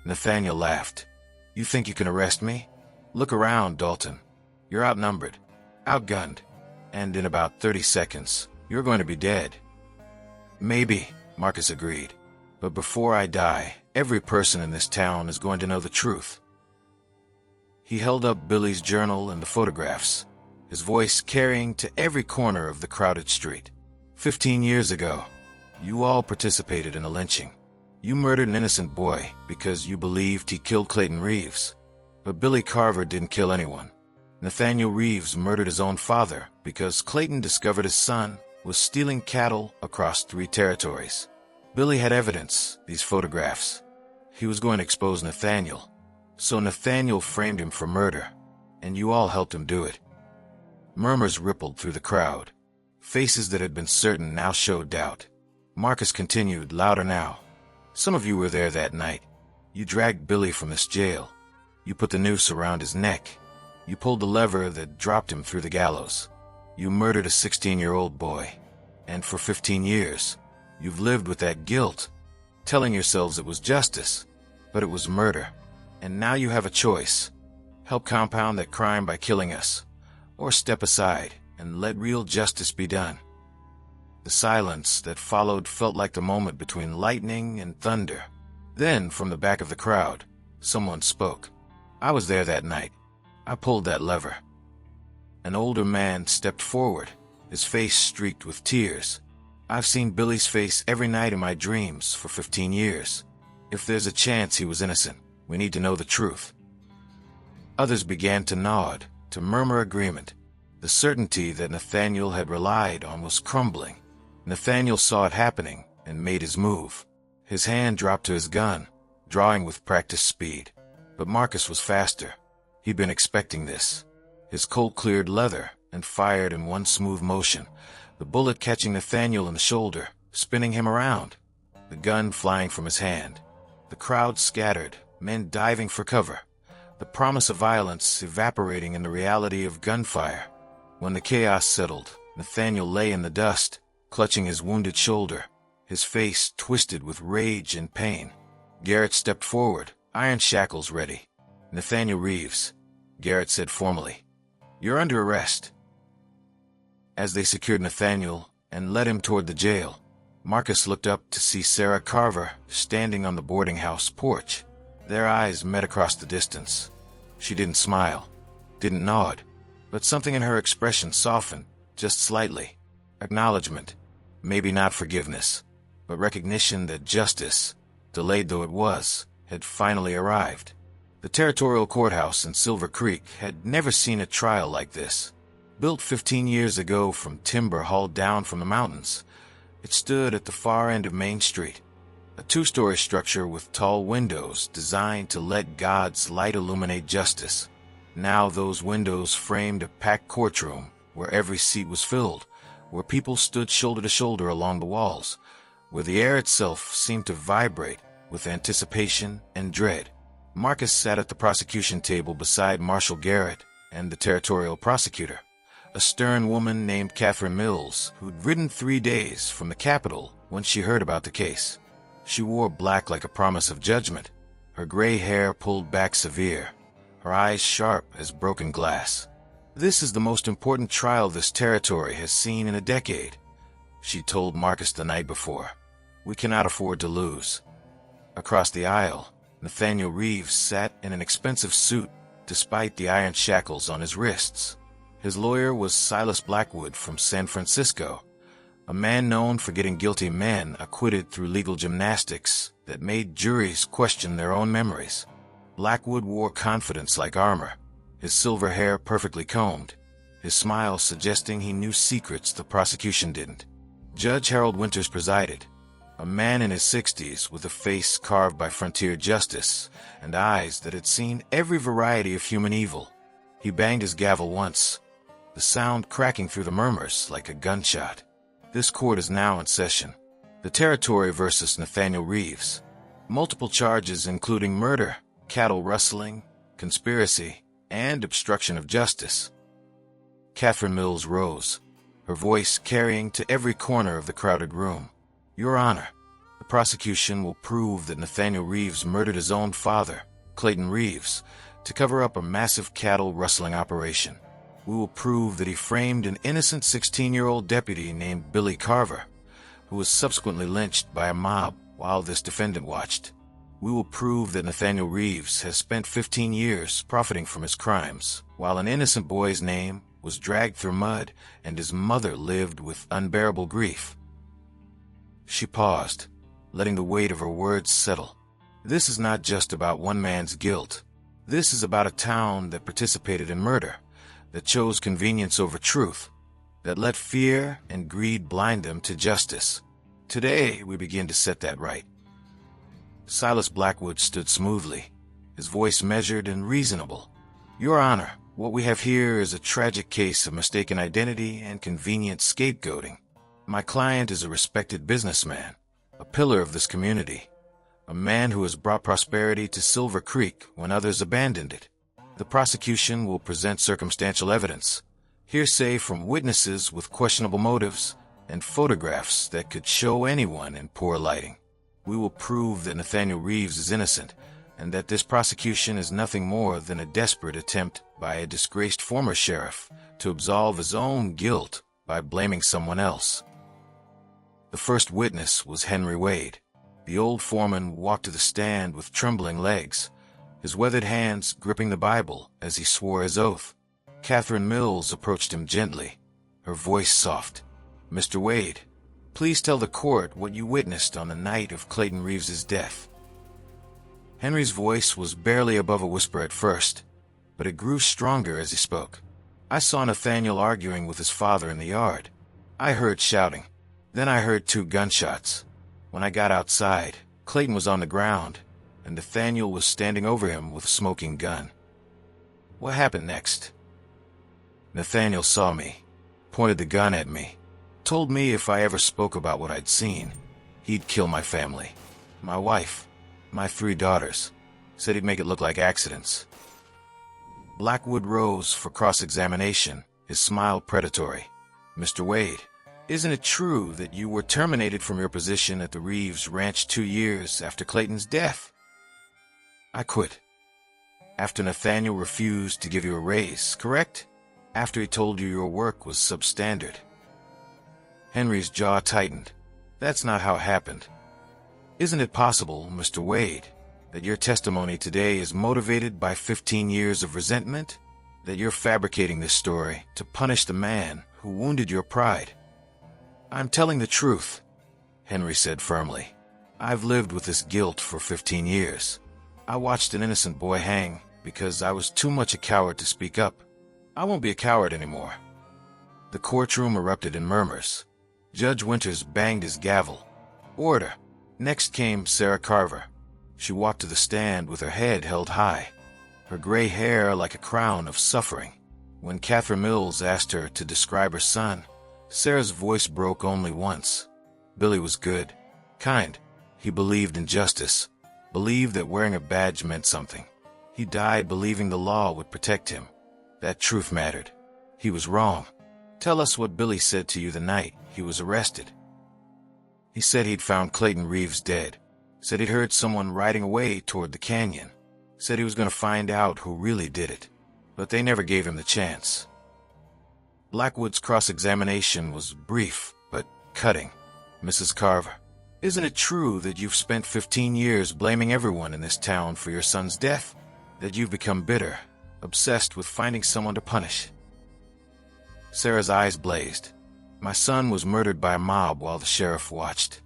Nathaniel laughed. "You think you can arrest me? Look around, Dalton. You're outnumbered, outgunned, and in about 30 seconds, you're going to be dead." "Maybe," Marcus agreed. "But before I die, every person in this town is going to know the truth." He held up Billy's journal and the photographs, his voice carrying to every corner of the crowded street. 15 years ago, you all participated in a lynching. You murdered an innocent boy because you believed he killed Clayton Reeves. But Billy Carver didn't kill anyone. Nathaniel Reeves murdered his own father because Clayton discovered his son was stealing cattle across 3 territories. Billy had evidence, these photographs. He was going to expose Nathaniel. So Nathaniel framed him for murder, and you all helped him do it. Murmurs rippled through the crowd. Faces that had been certain now showed doubt. Marcus continued, louder now. "Some of you were there that night. You dragged Billy from this jail. You put the noose around his neck. You pulled the lever that dropped him through the gallows. You murdered a 16-year-old boy. And for 15 years, you've lived with that guilt, telling yourselves it was justice, but it was murder. And now you have a choice. Help compound that crime by killing us, or step aside and let real justice be done." The silence that followed felt like the moment between lightning and thunder. Then, from the back of the crowd, someone spoke. "I was there that night. I pulled that lever." An older man stepped forward, his face streaked with tears. "I've seen Billy's face every night in my dreams for 15 years. If there's a chance he was innocent, we need to know the truth." Others began to nod, to murmur agreement. The certainty that Nathaniel had relied on was crumbling. Nathaniel saw it happening and made his move. His hand dropped to his gun, drawing with practiced speed. But Marcus was faster. He'd been expecting this. His Colt cleared leather and fired in one smooth motion, the bullet catching Nathaniel in the shoulder, spinning him around, the gun flying from his hand. The crowd scattered, men diving for cover, the promise of violence evaporating in the reality of gunfire. When the chaos settled, Nathaniel lay in the dust, clutching his wounded shoulder, his face twisted with rage and pain. Garrett stepped forward, iron shackles ready. "Nathaniel Reeves," Garrett said formally, "you're under arrest." As they secured Nathaniel and led him toward the jail, Marcus looked up to see Sarah Carver standing on the boarding house porch. Their eyes met across the distance. She didn't smile, didn't nod, but something in her expression softened, just slightly. Acknowledgement, maybe not forgiveness, but recognition that justice, delayed though it was, had finally arrived. The territorial courthouse in Silver Creek had never seen a trial like this. Built 15 years ago from timber hauled down from the mountains, it stood at the far end of Main Street, a 2-story structure with tall windows designed to let God's light illuminate justice. Now those windows framed a packed courtroom where every seat was filled, where people stood shoulder to shoulder along the walls, where the air itself seemed to vibrate with anticipation and dread. Marcus sat at the prosecution table beside Marshal Garrett and the territorial prosecutor, a stern woman named Catherine Mills, who'd ridden 3 days from the Capitol when she heard about the case. She wore black like a promise of judgment, her gray hair pulled back severe, her eyes sharp as broken glass. "This is the most important trial this territory has seen in a decade," she told Marcus the night before. "We cannot afford to lose." Across the aisle, Nathaniel Reeves sat in an expensive suit despite the iron shackles on his wrists. His lawyer was Silas Blackwood from San Francisco, a man known for getting guilty men acquitted through legal gymnastics that made juries question their own memories. Blackwood wore confidence like armor, his silver hair perfectly combed, his smile suggesting he knew secrets the prosecution didn't. Judge Harold Winters presided, a man in his 60s with a face carved by frontier justice and eyes that had seen every variety of human evil. He banged his gavel once, the sound cracking through the murmurs like a gunshot. This court is now in session. The territory versus Nathaniel Reeves. Multiple charges including murder, cattle rustling, conspiracy, and obstruction of justice. Catherine Mills rose, her voice carrying to every corner of the crowded room. Your Honor, the prosecution will prove that Nathaniel Reeves murdered his own father, Clayton Reeves, to cover up a massive cattle rustling operation. We will prove that he framed an innocent 16-year-old deputy named Billy Carver, who was subsequently lynched by a mob while this defendant watched. We will prove that Nathaniel Reeves has spent 15 years profiting from his crimes, while an innocent boy's name was dragged through mud and his mother lived with unbearable grief. She paused, letting the weight of her words settle. This is not just about one man's guilt. This is about a town that participated in murder, that chose convenience over truth, that let fear and greed blind them to justice. Today, we begin to set that right. Silas Blackwood stood smoothly, his voice measured and reasonable. Your Honor, what we have here is a tragic case of mistaken identity and convenient scapegoating. My client is a respected businessman, a pillar of this community, a man who has brought prosperity to Silver Creek when others abandoned it. The prosecution will present circumstantial evidence, hearsay from witnesses with questionable motives, and photographs that could show anyone in poor lighting. We will prove that Nathaniel Reeves is innocent, and that this prosecution is nothing more than a desperate attempt by a disgraced former sheriff to absolve his own guilt by blaming someone else. The first witness was Henry Wade. The old foreman walked to the stand with trembling legs, his weathered hands gripping the Bible as he swore his oath. Catherine Mills approached him gently, her voice soft. Mr. Wade, please tell the court what you witnessed on the night of Clayton Reeves's death. Henry's voice was barely above a whisper at first, but it grew stronger as he spoke. I saw Nathaniel arguing with his father in the yard. I heard shouting. Then I heard 2 gunshots. When I got outside, Clayton was on the ground, and Nathaniel was standing over him with a smoking gun. What happened next? Nathaniel saw me, pointed the gun at me, told me if I ever spoke about what I'd seen, he'd kill my family, my wife, my 3 daughters, said he'd make it look like accidents. Blackwood rose for cross-examination, his smile predatory. Mr. Wade, isn't it true that you were terminated from your position at the Reeves Ranch 2 years after Clayton's death? I quit. After Nathaniel refused to give you a raise, correct? After he told you your work was substandard. Henry's jaw tightened. That's not how it happened. Isn't it possible, Mr. Wade, that your testimony today is motivated by 15 years of resentment? That you're fabricating this story to punish the man who wounded your pride? I'm telling the truth, Henry said firmly. I've lived with this guilt for 15 years. I watched an innocent boy hang because I was too much a coward to speak up. I won't be a coward anymore. The courtroom erupted in murmurs. Judge Winters banged his gavel. Order. Next came Sarah Carver. She walked to the stand with her head held high, her gray hair like a crown of suffering. When Catherine Mills asked her to describe her son, Sarah's voice broke only once. Billy was good, kind. He believed in justice, believed that wearing a badge meant something. He died believing the law would protect him. That truth mattered. He was wrong. Tell us what Billy said to you the night he was arrested. He said he'd found Clayton Reeves dead. Said he'd heard someone riding away toward the canyon. Said he was going to find out who really did it. But they never gave him the chance. Blackwood's cross-examination was brief, but cutting. Mrs. Carver, isn't it true that you've spent 15 years blaming everyone in this town for your son's death? That you've become bitter, obsessed with finding someone to punish? Sarah's eyes blazed. My son was murdered by a mob while the sheriff watched.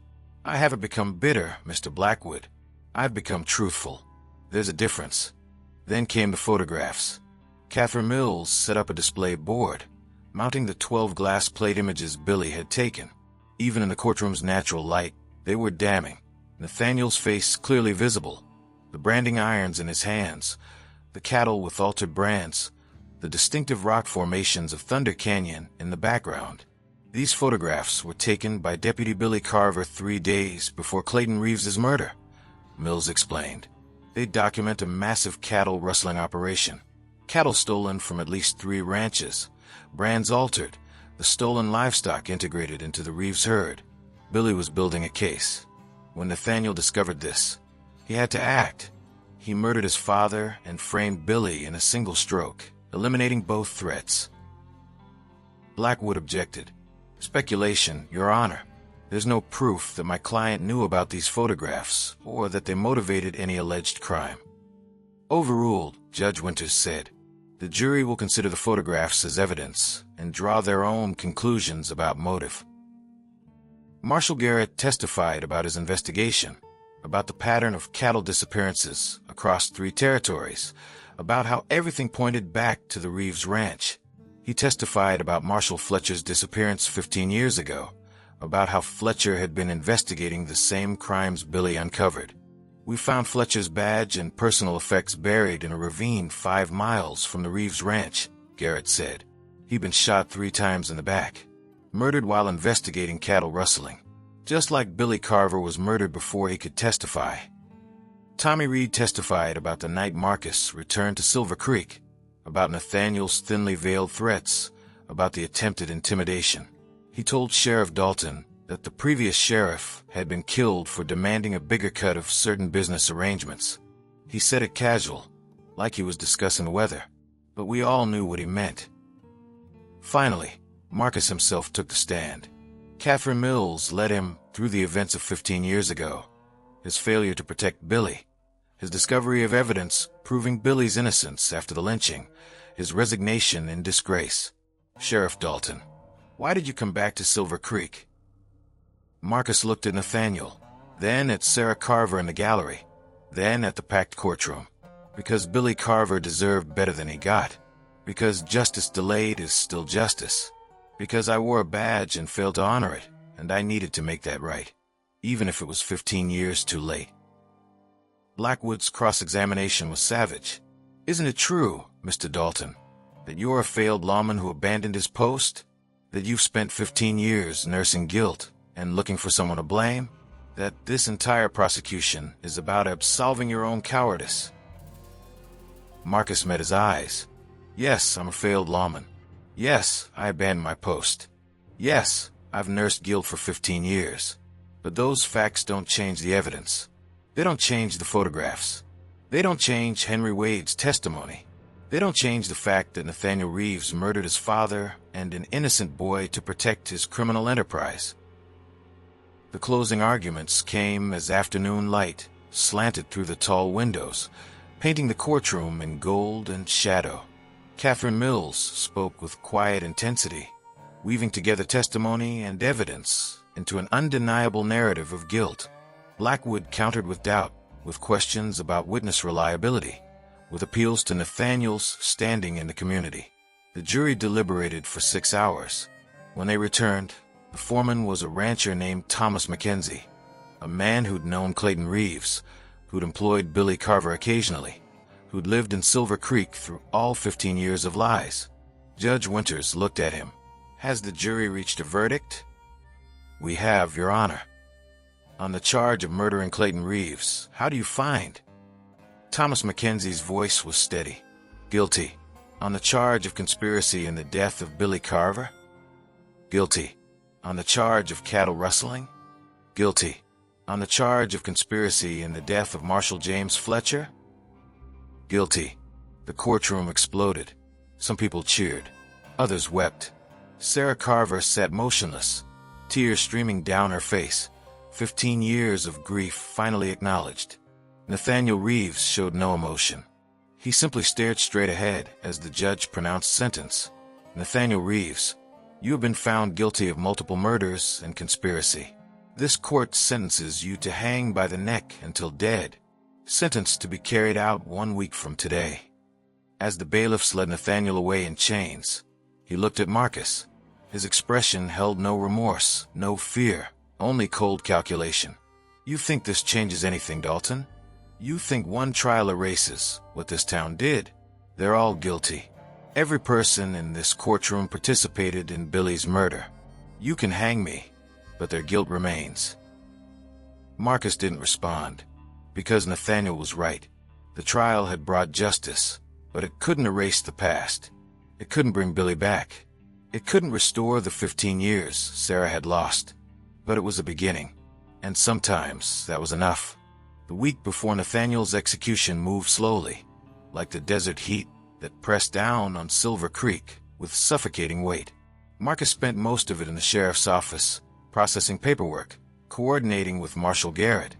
I haven't become bitter, Mr. Blackwood. I've become truthful. There's a difference. Then came the photographs. Catherine Mills set up a display board, mounting the 12 glass plate images Billy had taken. Even in the courtroom's natural light, they were damning. Nathaniel's face clearly visible, the branding irons in his hands, the cattle with altered brands, the distinctive rock formations of Thunder Canyon in the background. These photographs were taken by Deputy Billy Carver 3 days before Clayton Reeves's murder, Mills explained. They document a massive cattle rustling operation. Cattle stolen from at least 3 ranches, brands altered, the stolen livestock integrated into the Reeves herd. Billy was building a case. When Nathaniel discovered this, he had to act. He murdered his father and framed Billy in a single stroke, eliminating both threats. Blackwood objected. Speculation, Your Honor. There's no proof that my client knew about these photographs or that they motivated any alleged crime. Overruled, Judge Winters said. The jury will consider the photographs as evidence and draw their own conclusions about motive. Marshal Garrett testified about his investigation, about the pattern of cattle disappearances across 3 territories, about how everything pointed back to the Reeves Ranch. He testified about Marshal Fletcher's disappearance 15 years ago, about how Fletcher had been investigating the same crimes Billy uncovered. We found Fletcher's badge and personal effects buried in a ravine 5 miles from the Reeves Ranch, Garrett said. He'd been shot 3 times in the back, murdered while investigating cattle rustling, just like Billy Carver was murdered before he could testify. Tommy Reed testified about the night Marcus returned to Silver Creek, about Nathaniel's thinly veiled threats, about the attempted intimidation. He told Sheriff Dalton that the previous sheriff had been killed for demanding a bigger cut of certain business arrangements. He said it casual, like he was discussing the weather, but we all knew what he meant. Finally, Marcus himself took the stand. Catherine Mills led him through the events of 15 years ago, his failure to protect Billy, his discovery of evidence proving Billy's innocence after the lynching, his resignation in disgrace. Sheriff Dalton, why did you come back to Silver Creek? Marcus looked at Nathaniel, then at Sarah Carver in the gallery, then at the packed courtroom. Because Billy Carver deserved better than he got. Because justice delayed is still justice. Because I wore a badge and failed to honor it, and I needed to make that right, even if it was 15 years too late. Blackwood's cross-examination was savage. Isn't it true, Mr. Dalton, that you're a failed lawman who abandoned his post? That you've spent 15 years nursing guilt and looking for someone to blame? That this entire prosecution is about absolving your own cowardice? Marcus met his eyes. Yes, I'm a failed lawman. Yes, I abandoned my post. Yes, I've nursed guilt for 15 years. But those facts don't change the evidence. They don't change the photographs. They don't change Henry Wade's testimony. They don't change the fact that Nathaniel Reeves murdered his father and an innocent boy to protect his criminal enterprise. The closing arguments came as afternoon light slanted through the tall windows, painting the courtroom in gold and shadow. Catherine Mills spoke with quiet intensity, weaving together testimony and evidence into an undeniable narrative of guilt. Blackwood countered with doubt, with questions about witness reliability, with appeals to Nathaniel's standing in the community. The jury deliberated for 6 hours. When they returned, the foreman was a rancher named Thomas Mackenzie, a man who'd known Clayton Reeves, who'd employed Billy Carver occasionally, who'd lived in Silver Creek through all 15 years of lies. Judge Winters looked at him. Has the jury reached a verdict? We have, Your Honor. On the charge of murdering Clayton Reeves, how do you find? Thomas Mackenzie's voice was steady. Guilty. On the charge of conspiracy in the death of Billy Carver? Guilty. On the charge of cattle rustling? Guilty. On the charge of conspiracy in the death of Marshal James Fletcher? Guilty. The courtroom exploded. Some people cheered. Others wept. Sarah Carver sat motionless, tears streaming down her face. 15 years of grief finally acknowledged. Nathaniel Reeves showed no emotion. He simply stared straight ahead as the judge pronounced sentence. Nathaniel Reeves, you have been found guilty of multiple murders and conspiracy. This court sentences you to hang by the neck until dead. Sentence to be carried out 1 week from today. As the bailiffs led Nathaniel away in chains, he looked at Marcus, His expression held no remorse, no fear, only cold calculation. You think this changes anything, Dalton? You think one trial erases what this town did? They're all guilty. Every person in this courtroom participated in Billy's murder. You can hang me, but their guilt remains. Marcus didn't respond, because Nathaniel was right. The trial had brought justice, but it couldn't erase the past. It couldn't bring Billy back. It couldn't restore the 15 years Sarah had lost. But it was a beginning, and sometimes that was enough. The week before Nathaniel's execution moved slowly, like the desert heat that pressed down on Silver Creek with suffocating weight. Marcus spent most of it in the sheriff's office, processing paperwork, coordinating with Marshal Garrett,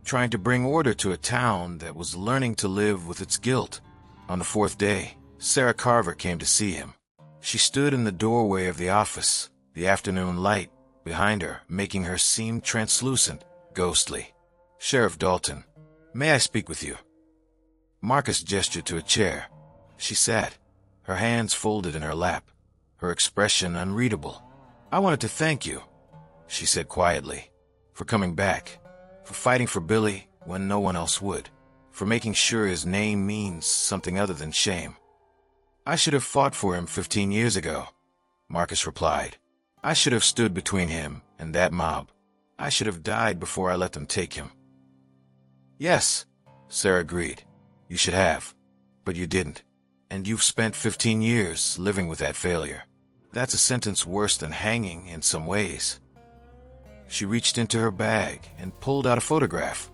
trying to bring order to a town that was learning to live with its guilt. On the fourth day, Sarah Carver came to see him. She stood in the doorway of the office, the afternoon light behind her making her seem translucent, ghostly. "Sheriff Dalton, may I speak with you?" Marcus gestured to a chair. She sat, her hands folded in her lap, her expression unreadable. "I wanted to thank you," she said quietly, "for coming back, for fighting for Billy when no one else would, for making sure his name means something other than shame." "I should have fought for him 15 years ago," Marcus replied. "I should have stood between him and that mob. I should have died before I let them take him." "Yes," Sarah agreed. "You should have. But you didn't. And you've spent 15 years living with that failure. That's a sentence worse than hanging in some ways." She reached into her bag and pulled out a photograph,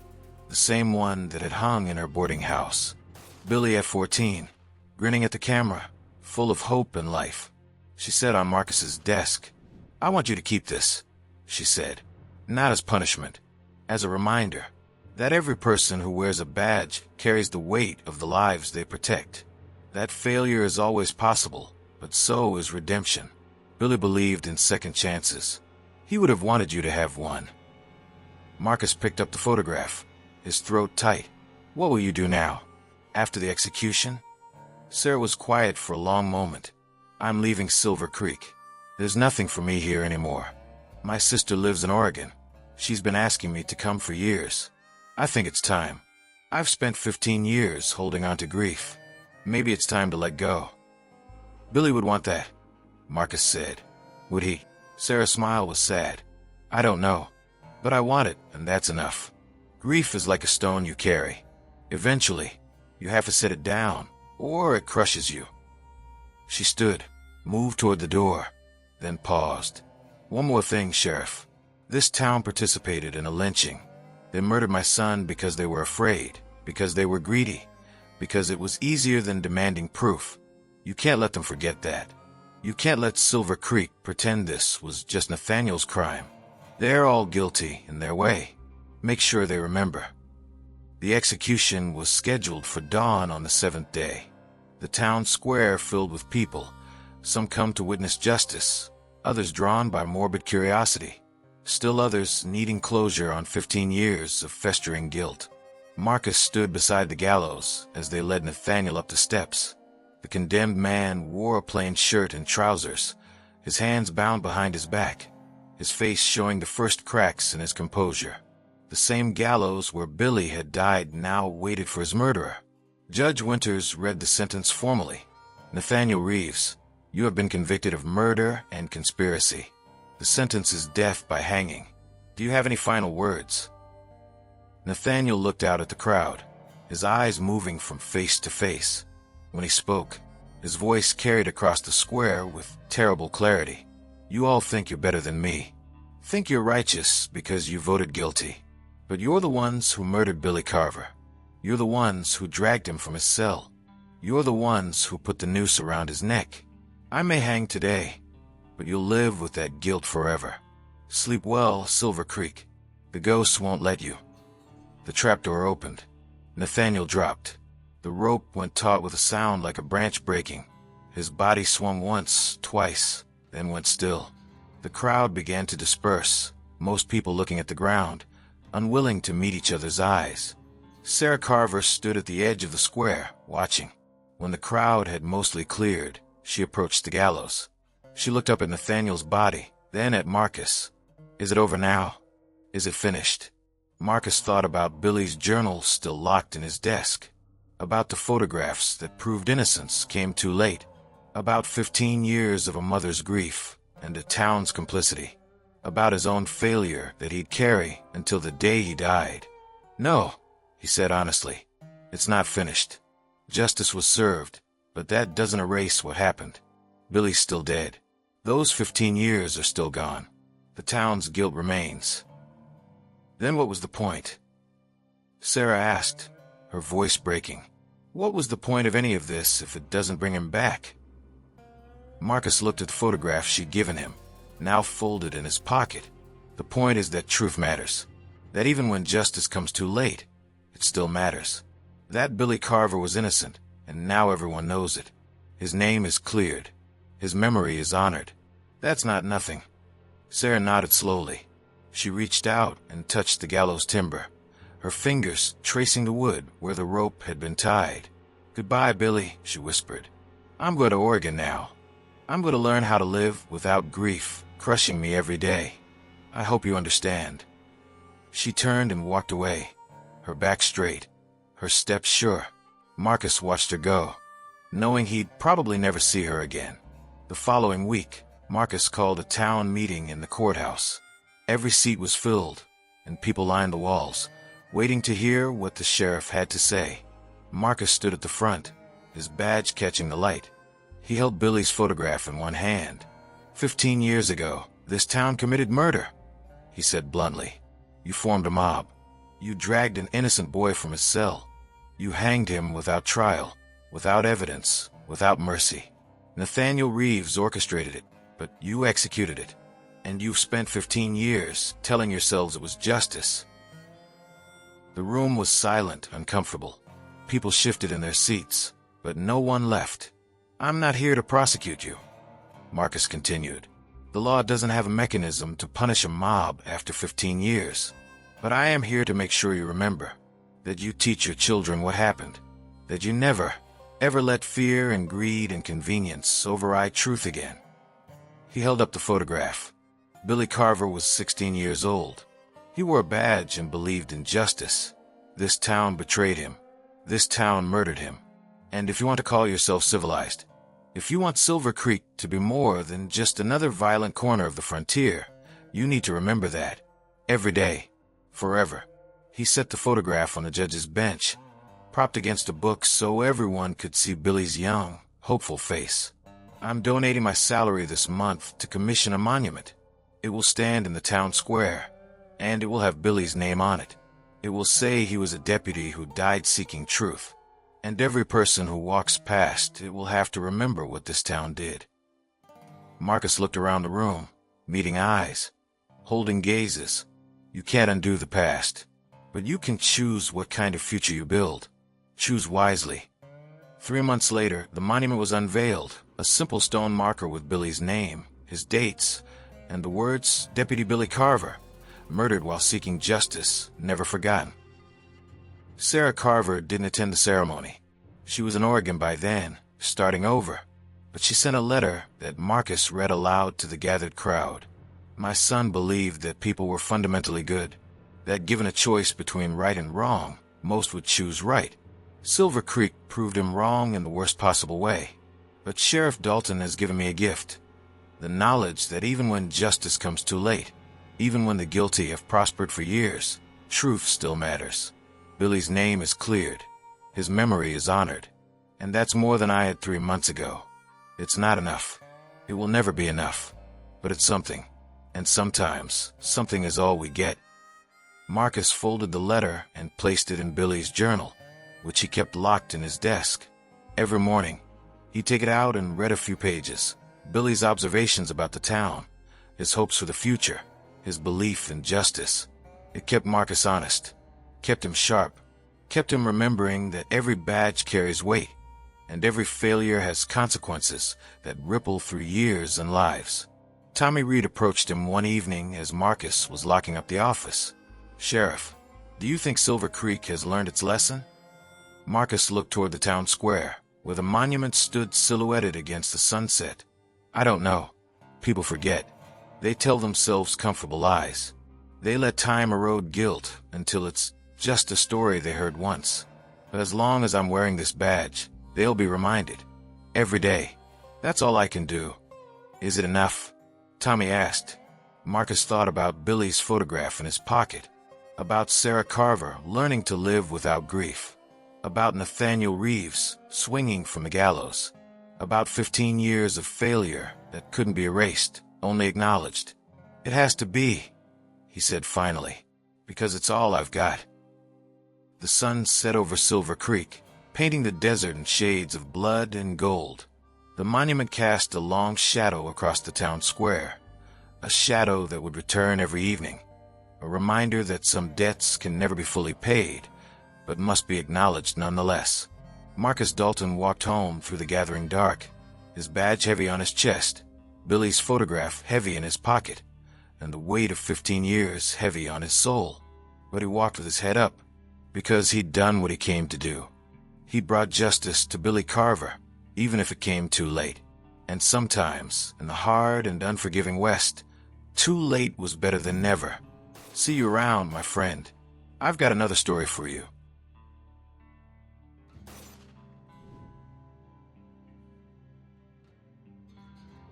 the same one that had hung in her boarding house. Billy at 14, grinning at the camera, full of hope and life. She sat on Marcus's desk. "I want you to keep this," she said, "not as punishment, as a reminder that every person who wears a badge carries the weight of the lives they protect. That failure is always possible, but so is redemption." Billy believed in second chances. He would have wanted you to have one. Marcus picked up the photograph, his throat tight. "What will you do now? After the execution?" Sarah was quiet for a long moment. "I'm leaving Silver Creek. There's nothing for me here anymore. My sister lives in Oregon. She's been asking me to come for years. I think it's time. I've spent 15 years holding on to grief. Maybe it's time to let go." "Billy would want that," Marcus said. "Would he?" Sarah's smile was sad. "I don't know. But I want it, and that's enough. Grief is like a stone you carry. Eventually, you have to set it down, or it crushes you." She stood, moved toward the door, then paused. "One more thing, Sheriff. This town participated in a lynching. They murdered my son because they were afraid, because they were greedy, because it was easier than demanding proof. You can't let them forget that. You can't let Silver Creek pretend this was just Nathaniel's crime. They're all guilty in their way. Make sure they remember." The execution was scheduled for dawn on the 7th day. The town square filled with people, some come to witness justice, others drawn by morbid curiosity, still others needing closure on 15 years of festering guilt. Marcus stood beside the gallows as they led Nathaniel up the steps. The condemned man wore a plain shirt and trousers, his hands bound behind his back, his face showing the first cracks in his composure. The same gallows where Billy had died now waited for his murderer. Judge Winters read the sentence formally. "Nathaniel Reeves, you have been convicted of murder and conspiracy. The sentence is death by hanging. Do you have any final words?" Nathaniel looked out at the crowd, his eyes moving from face to face. When he spoke, his voice carried across the square with terrible clarity. "You all think you're better than me. Think you're righteous because you voted guilty. But you're the ones who murdered Billy Carver. You're the ones who dragged him from his cell. You're the ones who put the noose around his neck. I may hang today, but you'll live with that guilt forever. Sleep well, Silver Creek. The ghosts won't let you." The trapdoor opened. Nathaniel dropped. The rope went taut with a sound like a branch breaking. His body swung once, twice, then went still. The crowd began to disperse, most people looking at the ground, unwilling to meet each other's eyes. Sarah Carver stood at the edge of the square, watching. When the crowd had mostly cleared, she approached the gallows. She looked up at Nathaniel's body, then at Marcus. Is it over now? Is it finished? Marcus thought about Billy's journal still locked in his desk, about the photographs that proved innocence came too late, about 15 years of a mother's grief and a town's complicity, about his own failure that he'd carry until the day he died. No, he said honestly, it's not finished. Justice was served, but that doesn't erase what happened. Billy's still dead. Those 15 years are still gone. The town's guilt remains. Then what was the point? Sarah asked, her voice breaking. What was the point of any of this if it doesn't bring him back? Marcus looked at the photograph she'd given him, now folded in his pocket. The point is that truth matters. That even when justice comes too late, it still matters. That Billy Carver was innocent, and now everyone knows it. His name is cleared. His memory is honored. That's not nothing. Sarah nodded slowly. She reached out and touched the gallows timber, her fingers tracing the wood where the rope had been tied. Goodbye, Billy, she whispered. I'm going to Oregon now. I'm going to learn how to live without grief crushing me every day. I hope you understand. She turned and walked away, her back straight, her step sure. Marcus watched her go, knowing he'd probably never see her again. The following week, Marcus called a town meeting in the courthouse. Every seat was filled, and people lined the walls, waiting to hear what the sheriff had to say. Marcus stood at the front, his badge catching the light. He held Billy's photograph in one hand. 15 years ago, this town committed murder, he said bluntly. You formed a mob. You dragged an innocent boy from his cell. You hanged him without trial, without evidence, without mercy. Nathaniel Reeves orchestrated it, but you executed it. And you've spent 15 years telling yourselves it was justice. The room was silent, uncomfortable. People shifted in their seats, but no one left. I'm not here to prosecute you, Marcus continued. The law doesn't have a mechanism to punish a mob after 15 years. But I am here to make sure you remember, that you teach your children what happened, that you never, ever let fear and greed and convenience override truth again. He held up the photograph. Billy Carver was 16 years old. He wore a badge and believed in justice. This town betrayed him. This town murdered him. And if you want to call yourself civilized, if you want Silver Creek to be more than just another violent corner of the frontier, you need to remember that. Every day. Forever. He set the photograph on the judge's bench, propped against a book so everyone could see Billy's young, hopeful face. I'm donating my salary this month to commission a monument. It will stand in the town square, and it will have Billy's name on it. It will say he was a deputy who died seeking truth. And every person who walks past it will have to remember what this town did. Marcus looked around the room, meeting eyes, holding gazes. You can't undo the past, but you can choose what kind of future you build. Choose wisely. 3 months later, the monument was unveiled, a simple stone marker with Billy's name, his dates, and the words, Deputy Billy Carver, murdered while seeking justice, never forgotten. Sarah Carver didn't attend the ceremony. She was in Oregon by then, starting over, but she sent a letter that Marcus read aloud to the gathered crowd. My son believed that people were fundamentally good, that given a choice between right and wrong, most would choose right. Silver Creek proved him wrong in the worst possible way. But Sheriff Dalton has given me a gift. The knowledge that even when justice comes too late, even when the guilty have prospered for years, truth still matters. Billy's name is cleared. His memory is honored. And that's more than I had 3 months ago. It's not enough. It will never be enough. But it's something. And sometimes, something is all we get. Marcus folded the letter and placed it in Billy's journal, which he kept locked in his desk. Every morning, he'd take it out and read a few pages. Billy's observations about the town, his hopes for the future, his belief in justice. It kept Marcus honest, kept him sharp, kept him remembering that every badge carries weight, and every failure has consequences that ripple through years and lives. Tommy Reed approached him one evening as Marcus was locking up the office. Sheriff, do you think Silver Creek has learned its lesson? Marcus looked toward the town square, where the monument stood silhouetted against the sunset. I don't know. people forget. They tell themselves comfortable lies. They let time erode guilt until it's just a story they heard once. But as long as I'm wearing this badge, they'll be reminded. Every day. That's all I can do. Is it enough? Tommy asked. Marcus thought about Billy's photograph in his pocket, about Sarah Carver learning to live without grief, about Nathaniel Reeves swinging from the gallows, about 15 years of failure that couldn't be erased, only acknowledged. It has to be, he said finally, because it's all I've got. The sun set over Silver Creek, painting the desert in shades of blood and gold. The monument cast a long shadow across the town square, a shadow that would return every evening, a reminder that some debts can never be fully paid, but must be acknowledged nonetheless. Marcus Dalton walked home through the gathering dark, his badge heavy on his chest, Billy's photograph heavy in his pocket, and the weight of 15 years heavy on his soul. But he walked with his head up, because he'd done what he came to do. He'd brought justice to Billy Carver, even if it came too late. And sometimes, in the hard and unforgiving West, too late was better than never. See you around, my friend. I've got another story for you.